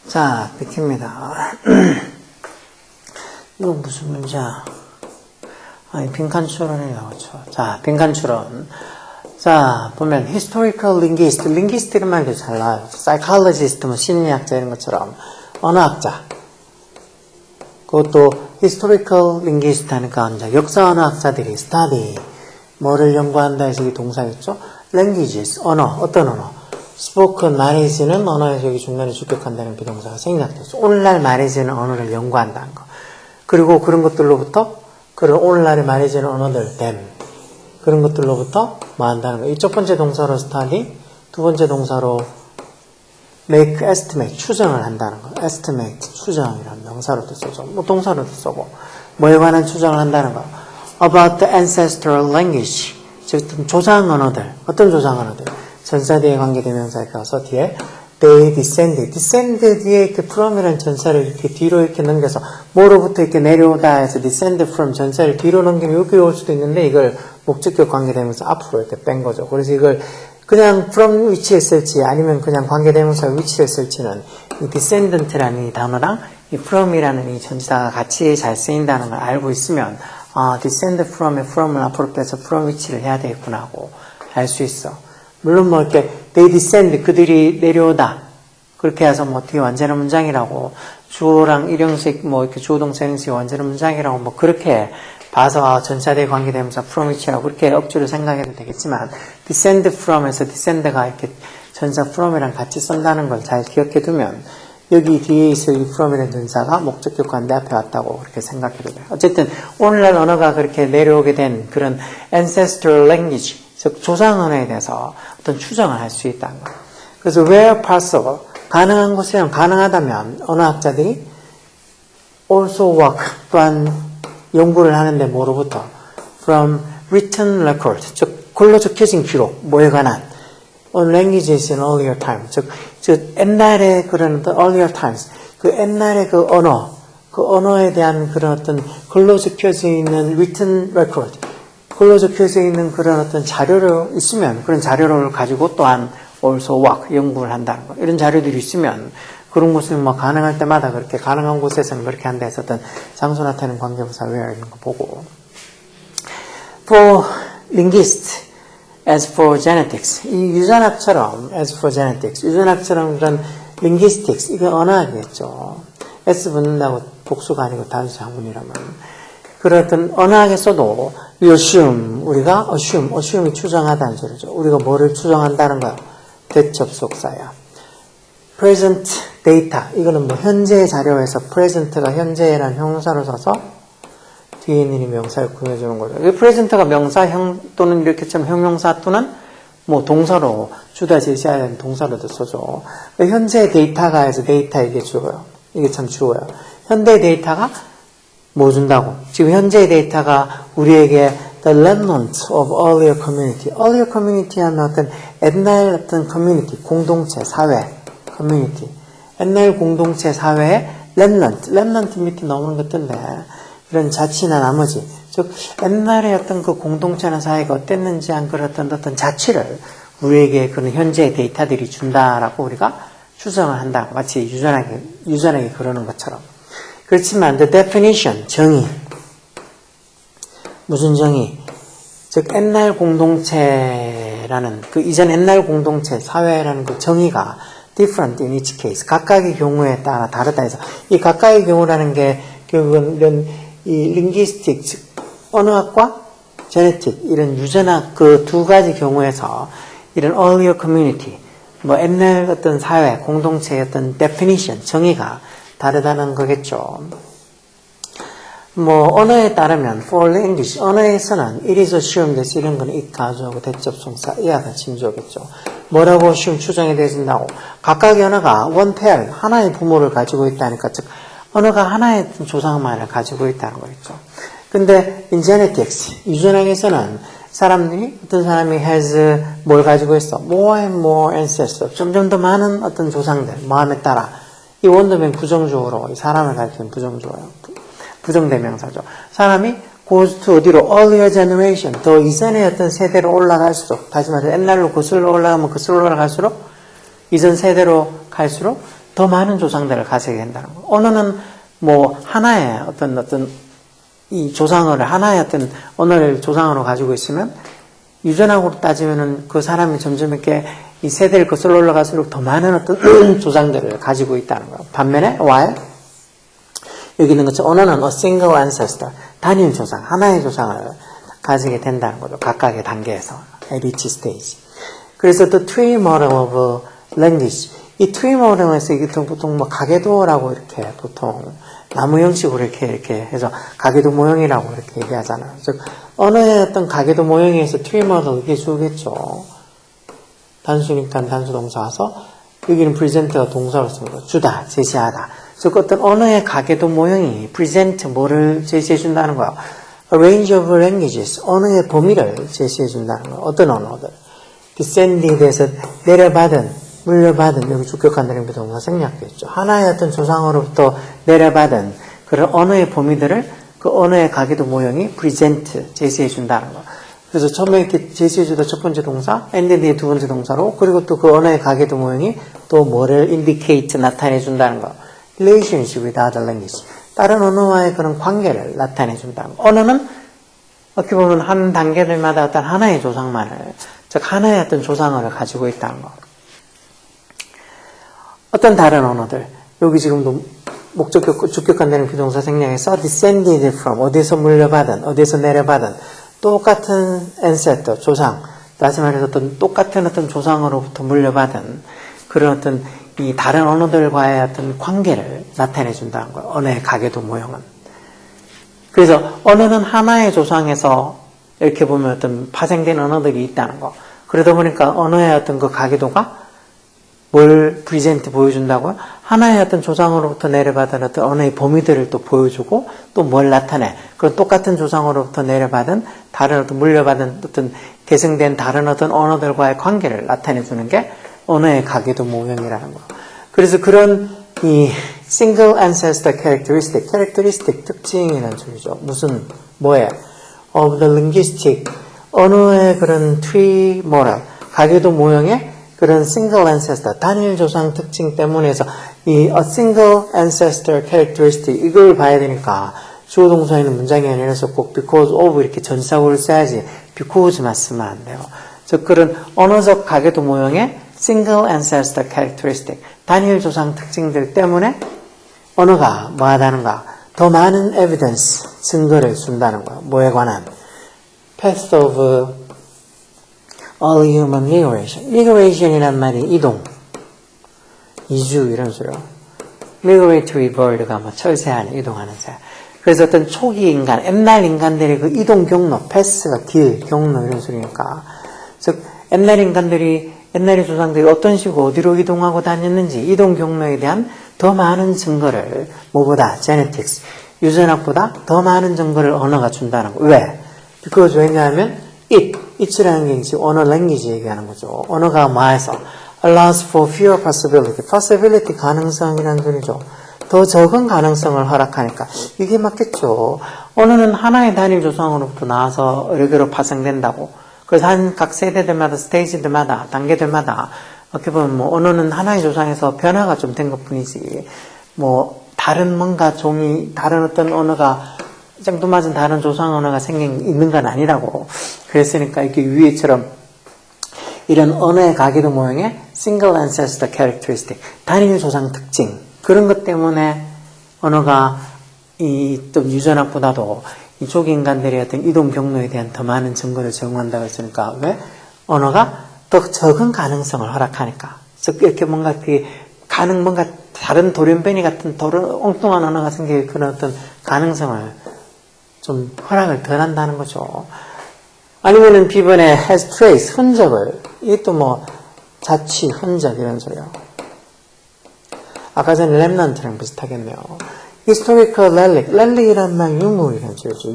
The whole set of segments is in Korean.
자, 빅입니다. 이거 무슨 문제야? 아니, 빈칸 추론이 나오죠. 자, 빈칸 추론. 자, 보면 historical linguist, linguist 이런 말도 잘 나와요. psychologist, 뭐 심리학자 이런 것처럼 언어학자. 그것도 historical linguist 하니까 이제 역사 언어학자들이 study 뭐를 연구한다 해서 이게 동사겠죠. languages, 언어, 어떤 언어? spoken, 말해지는 언어에서 여기 중간에 주격한다는 비동사가 생략되죠. 오늘날 말해지는 언어를 연구한다는 거. 그리고 그런 것들로부터 그런 오늘날에 말해지는 언어들, them. 그런 것들로부터 뭐 한다는 거. 이 첫 번째 동사로 study, 두 번째 동사로 make estimate, 추정을 한다는 거. estimate, 추정이라는 명사로도 쓰죠. 뭐 동사로도 쓰고. 뭐에 관한 추정을 한다는 거. about the ancestral language. 즉, 조상 언어들. 어떤 조상 언어들? 전사 뒤에 관계대명사에 가서 뒤에 they descended. descend 뒤에 이렇게 from이라는 전사를 이렇게 뒤로 이렇게 넘겨서 뭐로부터 이렇게 내려오다 해서 descend from 전사를 뒤로 넘기면 여기 올 수도 있는데 이걸 목적격 관계대명사 앞으로 이렇게 뺀 거죠. 그래서 이걸 그냥 from 위치에 쓸지 아니면 그냥 관계대명사 위치에 쓸지는 이 descendant라는 이 단어랑 이 from이라는 이 전사가 같이 잘 쓰인다는 걸 알고 있으면 descend from에 from을 앞으로 빼서 from 위치를 해야 되겠구나 하고 알 수 있어. 물론 뭐 이렇게 they descend 그들이 내려오다 그렇게 해서 뭐 뒤에 완전한 문장이라고 주어랑 일형식 뭐 이렇게 주어 동사 형식 완전한 문장이라고 뭐 그렇게 봐서 전차대 관계대명사 from which라고 그렇게 억지로 생각해도 되겠지만 descend from에서 descend가 이렇게 전사 from이랑 같이 쓴다는 걸 잘 기억해 두면 여기 뒤에 있을 이 from이라는 전사가 목적격 관대 앞에 왔다고 그렇게 생각해도 돼요. 어쨌든 오늘날 언어가 그렇게 내려오게 된 그런 ancestral language 즉 조상 언어에 대해서 어떤 추정을 할 수 있다는 거예요. 그래서 where possible 가능한 곳이면 가능하다면 언어학자들이 also work 또한 연구를 하는데 뭐로부터 from written record 즉 글로 적혀진 기록 뭐에 관한 on languages in earlier time 즉 옛날에 그런 the earlier times 그 옛날에 그 언어에 대한 그런 어떤 글로 적혀져 있는 written record 글로 적혀져 있는 그런 어떤 자료를 있으면 그런 자료를 가지고 또한 also work 연구를 한다는 거 이런 자료들이 있으면 그런 곳은 뭐 가능할 때마다 그렇게 가능한 곳에서는 그렇게 한다 해서 어떤 장소 나타내는 관계부사 where 이런 거 보고 for linguists as for genetics 이 유전학처럼 as for genetics 유전학처럼 그런 linguistics 이거 언어학이겠죠. s 붙는다고 복수가 아니고 단수 장문이라면 그렇던 언어학에서도 we assume 우리가 assume이 추정하다는 소리죠. 우리가 뭐를 추정한다는 거야? 대접속사야. present data 이거는 뭐 현재 자료에서 present가 현재라는 형용사로 써서 뒤에 있는 이 명사를 구해주는 거죠. present가 명사 또는 이렇게처럼 형용사 또는 뭐 동사로 주다 제시해야 되는 동사로도 써줘. 현재 데이터가 해서 데이터 이게 주어요. 이게 참 주어요. 현대 데이터가 뭐 준다고? 지금 현재의 데이터가 우리에게 the remnants of earlier community. earlier community 하면 어떤 옛날 어떤 community, 공동체, 사회, community. 옛날 공동체 사회의 remnant 밑에 나오는 것들인데 이런 자치나 나머지. 즉 옛날에 어떤 그 공동체나 사회가 어땠는지 한 그런 어떤 자취를 우리에게 그런 현재의 데이터들이 준다라고 우리가 추정을 한다. 마치 유전하게 그러는 것처럼. 그렇지만 the definition, 정의. 무슨 정의? 즉 옛날 공동체라는 그 이전 옛날 공동체, 사회라는 그 정의가 different in each case. 각각의 경우에 따라 다르다 해서 이 각각의 경우라는 게 결국은 이런 이 linguistic, 즉 언어학과 genetic 이런 유전학 그 두 가지 경우에서 이런 earlier community, 뭐 옛날 어떤 사회, 공동체의 어떤 definition, 정의가 다르다는 거겠죠. 뭐 언어에 따르면 for language, 언어에서는 it is assumed that 이런 거는 it 가주하고 대접송사 이하가 침주어겠죠. 뭐라고 assume 추정이 되어진다고? 각각의 언어가 one pair, 하나의 부모를 가지고 있다니까 즉 언어가 하나의 조상만을 가지고 있다는 거겠죠. 근데 in genetics, 유전학에서는 사람들이 어떤 사람이 has 뭘 가지고 있어? more and more ancestors, 점점 더 많은 어떤 조상들, 마음에 따라 이 원더맨 부정주어로 이 사람을 가리키는 부정주어예요. 부정대명사죠. 사람이 goes to 어디로? earlier generation. 더 이전의 어떤 세대로 올라갈수록, 다시 말해서 옛날로 거슬러 올라가면 거슬러 올라갈수록, 이전 세대로 갈수록 더 많은 조상들을 가지게 된다는 거. 언어는 뭐 하나의 어떤 이 조상어를 하나의 어떤 언어를 조상어로 가지고 있으면 유전학으로 따지면은 그 사람이 점점 이렇게 이 세대를 거슬러 올라갈수록 더 많은 어떤 조상들을 가지고 있다는 거예요. 반면에 while 여기 있는 것처럼 언어는 a single ancestor, 단일 조상, 하나의 조상을 가지게 된다는 거죠. 각각의 단계에서 at each stage. 그래서 the tree model of language, 이 tree model에서 이게 보통 뭐 가계도라고 이렇게 보통 나무 형식으로 이렇게 해서 가계도 모형이라고 이렇게 얘기하잖아요. 즉 언어의 어떤 가계도 모형에서 tree model 이게 주겠죠. 단수니까 단수 동사 와서 여기는 presen트가 동사로 쓰는 거 주다, 제시하다. 즉 어떤 언어의 가계도 모형이 present 뭐를 제시해 준다는 거야. A range of languages, 언어의 범위를 제시해 준다는 거야. 어떤 언어들. descended에서 내려받은, 물려받은, 여기 주격한다는 게 동사 생략됐죠. 하나의 어떤 조상으로부터 내려받은 그런 언어의 범위들을 그 언어의 가계도 모형이 present, 제시해 준다는 거야. 그래서 처음에 이렇게 제시해주던 첫 번째 동사, and 뒤에 두 번째 동사로, 그리고 또 그 언어의 가계도 모형이 또 뭐를 indicate, 나타내준다는 거. relationship with other language. 다른 언어와의 그런 관계를 나타내준다는 거. 언어는 어떻게 보면 한 단계들마다 어떤 하나의 조상만을, 즉 하나의 어떤 조상어를 가지고 있다는 거. 어떤 다른 언어들, 여기 지금도 목적격, 주격한다는 비동사 생략해서 descended from, 어디서 물려받은, 어디서 내려받은, 똑같은 ancestor, 조상, 다시 말해서 어떤 똑같은 어떤 조상으로부터 물려받은 그런 어떤 이 다른 언어들과의 어떤 관계를 나타내 준다는 거예요. 언어의 가계도 모형은. 그래서 언어는 하나의 조상에서 이렇게 보면 어떤 파생된 언어들이 있다는 거. 그러다 보니까 언어의 어떤 그 가계도가 뭘 프리젠트 보여준다고요? 하나의 어떤 조상으로부터 내려받은 어떤 언어의 범위들을 또 보여주고 또 뭘 나타내. 그런 똑같은 조상으로부터 내려받은 다른 어떤 물려받은 어떤 계승된 다른 어떤 언어들과의 관계를 나타내주는 게 언어의 가계도 모형이라는 거. 그래서 그런 이 single ancestor characteristic 특징이라는 소리죠. 무슨 뭐예요? of the linguistic 언어의 그런 tree model 가계도 모형의 그런 single ancestor, 단일 조상 특징 때문에서 이 a single ancestor characteristic 이걸 봐야 되니까 주어 동사에는 문장이 아니라서 꼭 because of 이렇게 전치사구를 써야지 because만 쓰면 안 돼요. 즉 그런 언어적 가계도 모형의 single ancestor characteristic, 단일 조상 특징들 때문에 언어가 뭐하다는가? 더 많은 evidence, 증거를 준다는 거야. 뭐에 관한? path of early human migration. migration이란 말이 이동, 이주 이런 소리요. migratory bird가 뭐 철새하는, 이동하는 새. 그래서 어떤 초기 인간, 옛날 인간들의 그 이동 경로, 패스가 길, 경로 이런 소리니까. 즉 옛날 인간들이, 옛날의 조상들이 어떤 식으로 어디로 이동하고 다녔는지 이동 경로에 대한 더 많은 증거를 뭐보다, genetics, 유전학보다 더 많은 증거를 언어가 준다는 거. 왜? because 왜냐하면 it라는 게 이제 언어 language 얘기하는 거죠. 언어가 뭐해서 allows for fewer possibility 가능성이라는 소리죠. 더 적은 가능성을 허락하니까 이게 맞겠죠. 언어는 하나의 단일 조상으로부터 나와서 여러 개로 파생된다고. 그래서 각 세대들마다 스테이지들마다 단계들마다 어떻게 보면 뭐 언어는 하나의 조상에서 변화가 좀 된 것뿐이지 뭐 다른 뭔가 종이 다른 어떤 언어가 짱뚱맞은 다른 조상 언어가 있는 건 아니라고. 그랬으니까 이렇게 위에처럼 이런 언어의 가계도 모형의 single ancestor characteristic, 단일 조상 특징 그런 것 때문에 언어가 이 좀 유전학보다도 이 초기 인간들의 어떤 이동 경로에 대한 더 많은 증거를 제공한다고 했으니까 왜? 언어가 더 적은 가능성을 허락하니까. 즉 이렇게 뭔가 뭔가 다른 돌연변이 같은 엉뚱한 언어가 생길 그런 어떤 가능성을 좀 허락을 덜 한다는 거죠. 아니면은 B번에 has trace, 흔적을. 이게 또 뭐, 자취, 흔적, 이런 소리요. 아까 전에 remnant랑 비슷하겠네요. historical relic이란 말 유물이란 소리죠.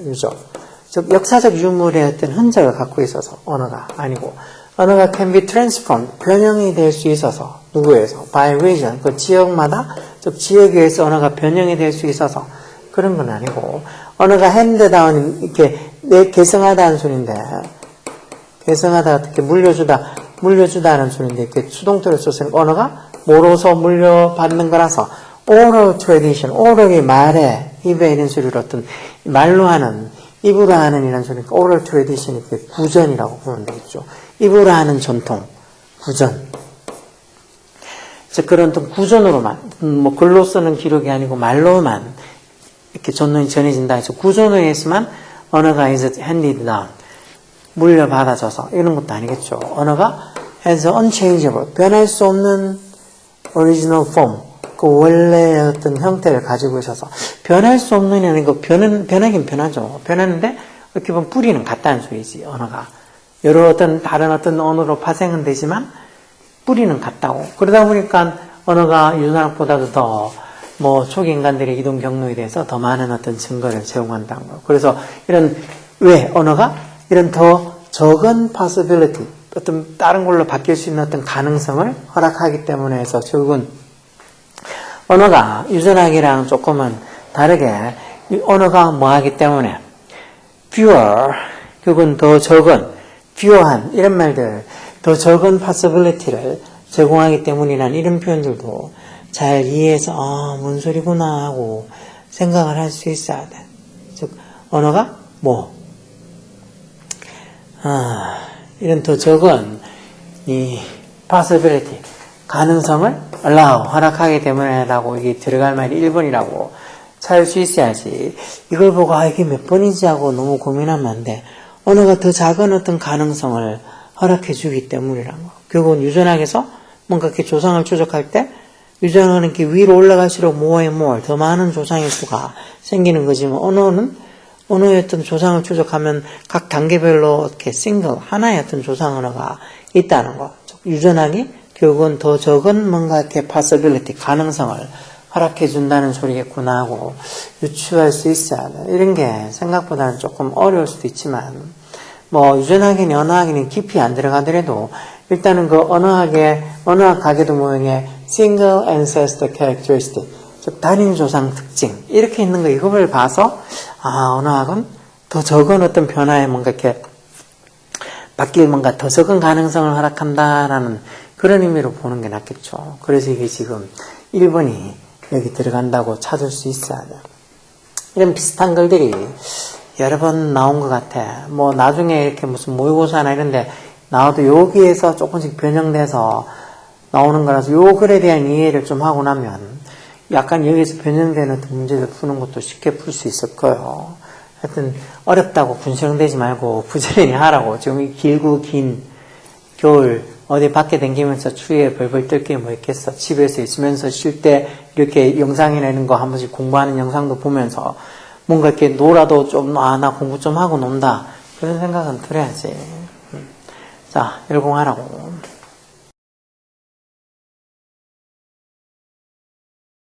유적. 즉, 역사적 유물의 어떤 흔적을 갖고 있어서, 언어가 아니고. 언어가 can be transformed, 변형이 될 수 있어서, 누구에서? by region, 그 지역마다, 즉, 지역에 의해서 언어가 변형이 될 수 있어서, 그런 건 아니고, 언어가 핸드다운, 이렇게, 계승하다는 소리인데, 계승하다, 어떻게 물려주다는 소리인데, 이렇게 수동태를 썼으니까 언어가 뭐로서 물려받는 거라서, oral tradition, oral이 말에, 입에 있는 소리를 어떤, 말로 하는, 입으로 하는 이런 소리니까, oral tradition, 이렇게 구전이라고 보면 되겠죠. 입으로 하는 전통, 구전. 즉, 그런 어떤 구전으로만, 뭐, 글로 쓰는 기록이 아니고 말로만, 이렇게 전해진다 해서 구전에 의해서만 언어가 is handed down, 물려받아져서 이런 것도 아니겠죠. 언어가 has unchangeable, 변할 수 없는 original form, 그 원래의 어떤 형태를 가지고 있어서 변할 수 없는 게 아니고 변하긴 변하죠. 변하는데 어떻게 보면 뿌리는 같다는 소리지. 언어가 여러 어떤 다른 어떤 언어로 파생은 되지만 뿌리는 같다고. 그러다 보니까 언어가 유전학보다도 더 뭐 초기 인간들의 이동 경로에 대해서 더 많은 어떤 증거를 제공한다는 거. 그래서 이런 왜 언어가 이런 더 적은 possibility, 어떤 다른 걸로 바뀔 수 있는 어떤 가능성을 허락하기 때문에 해서 결국은 언어가 유전학이랑 조금은 다르게 언어가 뭐하기 때문에 fewer, 그건 더 적은, fewer한 이런 말들, 더 적은 possibility를 제공하기 때문이란 이런 표현들도 잘 이해해서 뭔 소리구나 하고 생각을 할 수 있어야 돼. 즉 언어가 이런 더 적은 이 possibility, 가능성을 allow, 허락하기 때문에라고 이게 들어갈 말이 1번이라고 찾을 수 있어야지. 이걸 보고 이게 몇 번이지 하고 너무 고민하면 안 돼. 언어가 더 작은 어떤 가능성을 허락해 주기 때문이란 거. 결국은 유전학에서 뭔가 이렇게 조상을 추적할 때 유전학은 이렇게 위로 올라갈수록 more 더 많은 조상의 수가 생기는 거지만 언어의 어떤 조상을 추적하면 각 단계별로 이렇게 하나의 어떤 조상 언어가 있다는 거. 유전학이 결국은 더 적은 뭔가 이렇게 possibility, 가능성을 허락해 준다는 소리겠구나 하고 유추할 수 있어야 돼. 이런 게 생각보다는 조금 어려울 수도 있지만, 뭐, 유전학이니 언어학이니 깊이 안 들어가더라도, 일단은 그 언어학 가계도 모형의 single ancestor characteristic, 즉, 단일 조상 특징, 이렇게 있는 거, 이걸 봐서, 언어학은 더 적은 어떤 변화에 뭔가 이렇게 바뀔 뭔가 더 적은 가능성을 허락한다라는 그런 의미로 보는 게 낫겠죠. 그래서 이게 지금 1번이 여기 들어간다고 찾을 수 있어야 돼요. 이런 비슷한 글들이 여러 번 나온 것 같아. 뭐 나중에 이렇게 무슨 모의고사나 이런데 나와도 여기에서 조금씩 변형돼서 나오는 거라서 요 글에 대한 이해를 좀 하고 나면 약간 여기에서 변형되는 문제를 푸는 것도 쉽게 풀 수 있을 거예요. 하여튼 어렵다고 군시렁대지 말고 부지런히 하라고. 지금 이 길고 긴 겨울 어디 밖에 다니면서 추위에 벌벌 떨 게 뭐 있겠어. 집에서 있으면서 쉴 때 이렇게 영상이나 이런 거 한 번씩 공부하는 영상도 보면서 뭔가 이렇게 놀아도 좀 나 공부 좀 하고 논다. 그런 생각은 들어야지. 자, 열공하라고.